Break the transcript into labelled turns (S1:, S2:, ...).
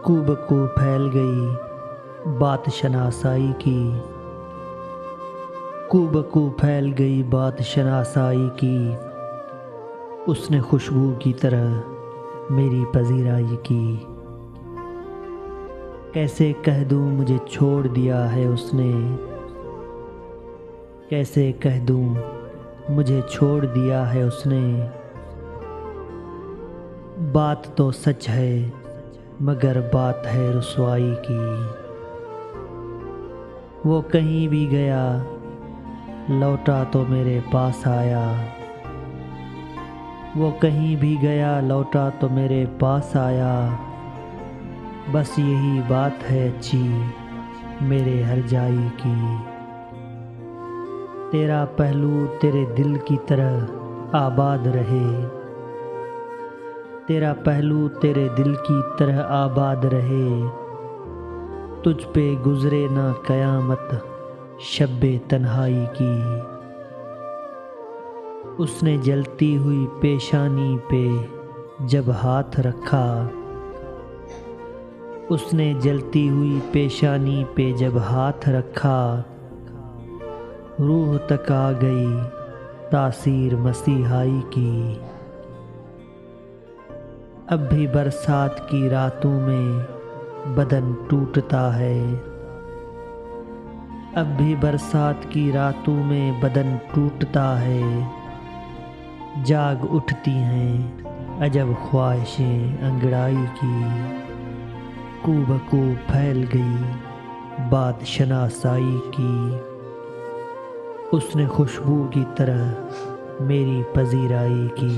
S1: कूबकू फैल गई बात शनासाई की, कूबकू फैल गई बात शनासाई की। उसने खुशबू की तरह मेरी पजीराई की। कैसे कह दूँ मुझे छोड़ दिया है उसने, कैसे कह दूँ मुझे छोड़ दिया है उसने। बात तो सच है मगर बात है रुसवाई की। वो कहीं भी गया लौटा तो मेरे पास आया, वो कहीं भी गया लौटा तो मेरे पास आया। बस यही बात है अच्छी मेरे हर जाई की। तेरा पहलू तेरे दिल की तरह आबाद रहे, तेरा पहलू तेरे दिल की तरह आबाद रहे। तुझ पे गुजरे ना कयामत शब्बे तन्हाई की। उसने जलती हुई पेशानी पे जब हाथ रखा, उसने जलती हुई पेशानी पे जब हाथ रखा। रूह तक आ गई तासीर मसीहाई की। अब भी बरसात की रातों में बदन टूटता है, अब भी बरसात की रातों में बदन टूटता है। जाग उठती हैं अजब ख्वाहिशें अंगड़ाई की। कूबकू फैल गई बात शनासाई की। उसने खुशबू की तरह मेरी पजीराई की।